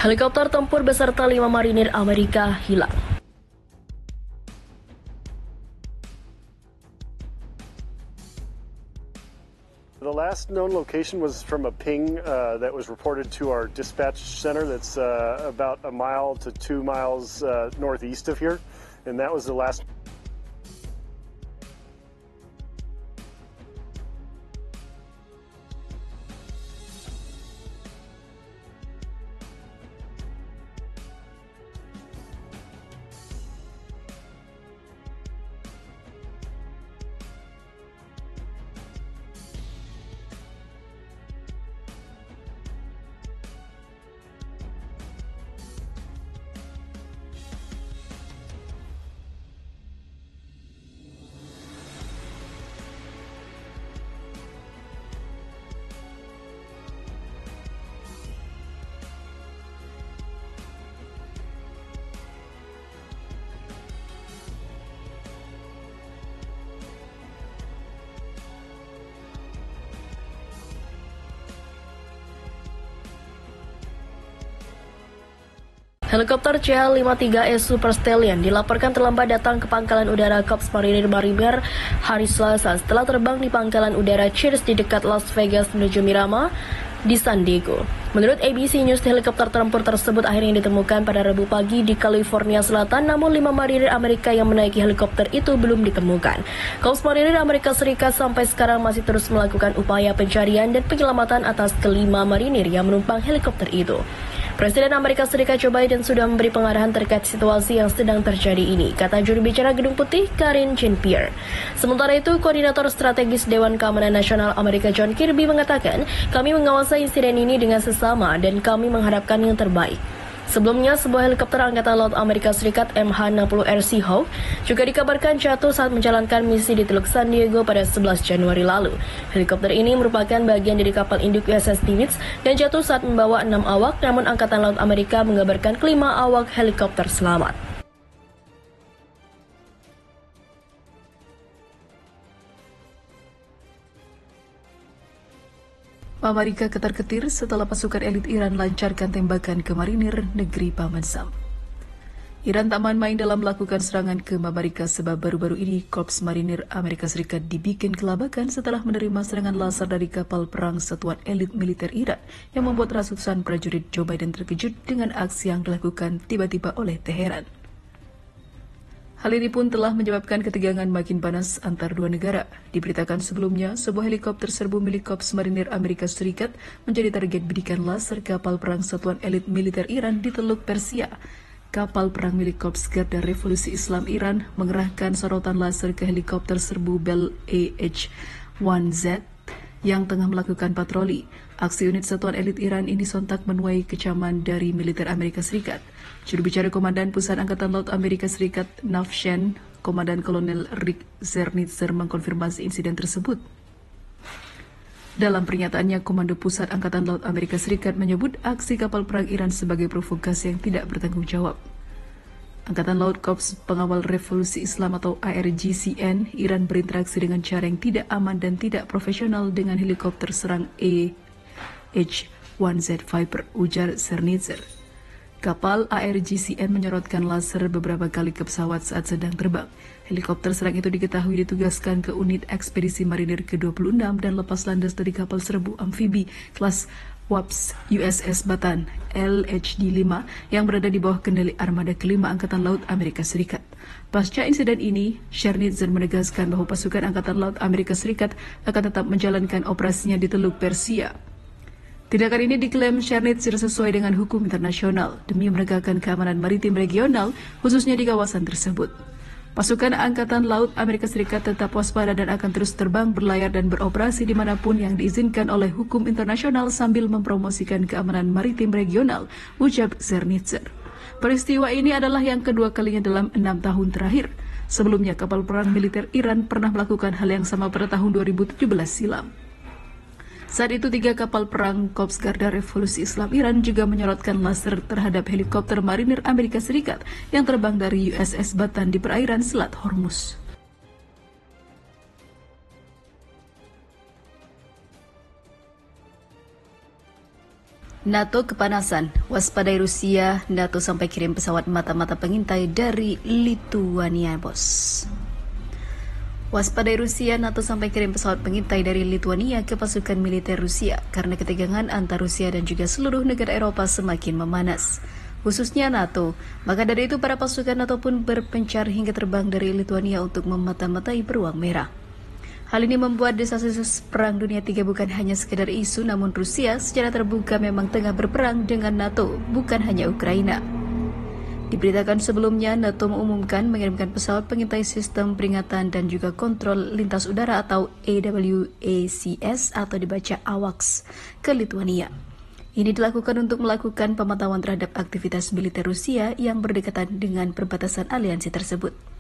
Helikopter tempur beserta 5 marinir Amerika hilang. The last known location was from a ping that was reported to our dispatch center that's about a mile to 2 miles northeast of here, and that was the last. Helikopter CH-53S Super Stallion dilaporkan terlambat datang ke pangkalan udara Korps Marinir Marimer hari Selasa setelah terbang di pangkalan udara Cheers di dekat Las Vegas menuju Miramar di San Diego. Menurut ABC News, helikopter tempur tersebut akhirnya ditemukan pada Rabu pagi di California Selatan, namun 5 marinir Amerika yang menaiki helikopter itu belum ditemukan. Korps Marinir Amerika Serikat sampai sekarang masih terus melakukan upaya pencarian dan penyelamatan atas kelima marinir yang menumpang helikopter itu. Presiden Amerika Serikat Joe Biden sudah memberi pengarahan terkait situasi yang sedang terjadi ini, kata juru bicara Gedung Putih Karine Jean-Pierre. Sementara itu, Koordinator Strategis Dewan Keamanan Nasional Amerika John Kirby mengatakan, kami mengawasi insiden ini dengan sesama dan kami mengharapkan yang terbaik. Sebelumnya, sebuah helikopter Angkatan Laut Amerika Serikat MH-60R Seahawk juga dikabarkan jatuh saat menjalankan misi di Teluk San Diego pada 11 Januari lalu. Helikopter ini merupakan bagian dari kapal induk USS Nimitz dan jatuh saat membawa 6 awak, namun Angkatan Laut Amerika mengabarkan kelima awak helikopter selamat. Amerika ketar-ketir setelah pasukan elit Iran lancarkan tembakan ke marinir negeri Paman Sam. Iran tak main-main dalam melakukan serangan ke Amerika sebab baru-baru ini Korps Marinir Amerika Serikat dibikin kelabakan setelah menerima serangan laser dari kapal perang satuan elit militer Iran yang membuat ratusan prajurit Joe Biden terkejut dengan aksi yang dilakukan tiba-tiba oleh Teheran. Hal ini pun telah menyebabkan ketegangan makin panas antar dua negara. Diberitakan sebelumnya, sebuah helikopter serbu milik Korps Marinir Amerika Serikat menjadi target bidikan laser kapal perang satuan elit militer Iran di Teluk Persia. Kapal perang milik Korps Garda Revolusi Islam Iran mengerahkan sorotan laser ke helikopter serbu Bell AH-1Z yang tengah melakukan patroli. Aksi unit satuan elit Iran ini sontak menuai kecaman dari militer Amerika Serikat. Juru bicara Komandan Pusat Angkatan Laut Amerika Serikat, Navshen, Komandan Kolonel Rick Zernitzer mengkonfirmasi insiden tersebut. Dalam pernyataannya, Komando Pusat Angkatan Laut Amerika Serikat menyebut aksi kapal perang Iran sebagai provokasi yang tidak bertanggung jawab. Angkatan Laut Korps Pengawal Revolusi Islam atau IRGCN, Iran berinteraksi dengan cara yang tidak aman dan tidak profesional dengan helikopter serang AH-1Z Viper, ujar Zernitzer. Kapal IRGCN menyorotkan laser beberapa kali ke pesawat saat sedang terbang. Helikopter serang itu diketahui ditugaskan ke unit ekspedisi marinir ke-26 dan lepas landas dari kapal serbu amfibi kelas WAPS USS Batan LHD-5 yang berada di bawah kendali armada kelima Angkatan Laut Amerika Serikat. Pasca insiden ini, Zernitzer menegaskan bahwa pasukan Angkatan Laut Amerika Serikat akan tetap menjalankan operasinya di Teluk Persia. Tindakan ini diklaim Zernitzer sesuai dengan hukum internasional demi menegakkan keamanan maritim regional, khususnya di kawasan tersebut. Pasukan Angkatan Laut Amerika Serikat tetap waspada dan akan terus terbang, berlayar dan beroperasi dimanapun yang diizinkan oleh hukum internasional sambil mempromosikan keamanan maritim regional, ujar Zernitzer. Peristiwa ini adalah yang kedua kalinya dalam 6 tahun terakhir. Sebelumnya, kapal perang militer Iran pernah melakukan hal yang sama pada tahun 2017 silam. Saat itu 3 kapal perang Korps Garda Revolusi Islam Iran juga menyorotkan laser terhadap helikopter marinir Amerika Serikat yang terbang dari USS Batan di perairan Selat Hormuz. NATO kepanasan, waspadai Rusia, NATO sampai kirim pesawat mata-mata pengintai dari Lituania, bos. Waspadai Rusia, NATO sampai kirim pesawat pengintai dari Lituania ke pasukan militer Rusia karena ketegangan antar Rusia dan juga seluruh negara Eropa semakin memanas. Khususnya NATO, maka dari itu para pasukan NATO pun berpencar hingga terbang dari Lituania untuk memata-matai beruang merah. Hal ini membuat desas-desus Perang Dunia III bukan hanya sekedar isu, namun Rusia secara terbuka memang tengah berperang dengan NATO, bukan hanya Ukraina. Diberitakan sebelumnya, NATO mengumumkan mengirimkan pesawat pengintai sistem peringatan dan juga kontrol lintas udara atau AWACS atau dibaca AWACS ke Lituania. Ini dilakukan untuk melakukan pemantauan terhadap aktivitas militer Rusia yang berdekatan dengan perbatasan aliansi tersebut.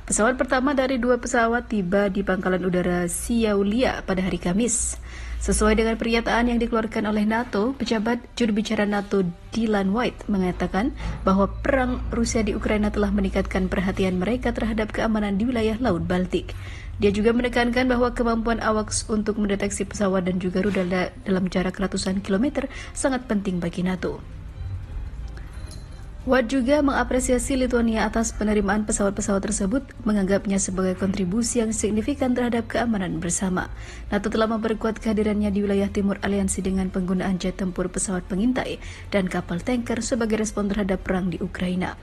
Pesawat pertama dari 2 pesawat tiba di pangkalan udara Šiauliai pada hari Kamis. Sesuai dengan pernyataan yang dikeluarkan oleh NATO, pejabat juru bicara NATO Dylan White mengatakan bahwa perang Rusia di Ukraina telah meningkatkan perhatian mereka terhadap keamanan di wilayah Laut Baltik. Dia juga menekankan bahwa kemampuan AWACS untuk mendeteksi pesawat dan juga rudal dalam jarak ratusan kilometer sangat penting bagi NATO. Watt juga mengapresiasi Lituania atas penerimaan pesawat-pesawat tersebut, menganggapnya sebagai kontribusi yang signifikan terhadap keamanan bersama. NATO telah memperkuat kehadirannya di wilayah timur aliansi dengan penggunaan jet tempur, pesawat pengintai, dan kapal tanker sebagai respon terhadap perang di Ukraina.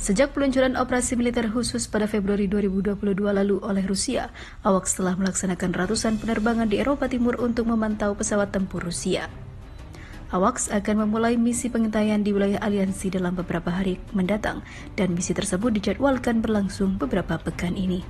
Sejak peluncuran operasi militer khusus pada Februari 2022 lalu oleh Rusia, AWACS telah melaksanakan ratusan penerbangan di Eropa Timur untuk memantau pesawat tempur Rusia. AWACS akan memulai misi pengintaian di wilayah aliansi dalam beberapa hari mendatang dan misi tersebut dijadwalkan berlangsung beberapa pekan ini.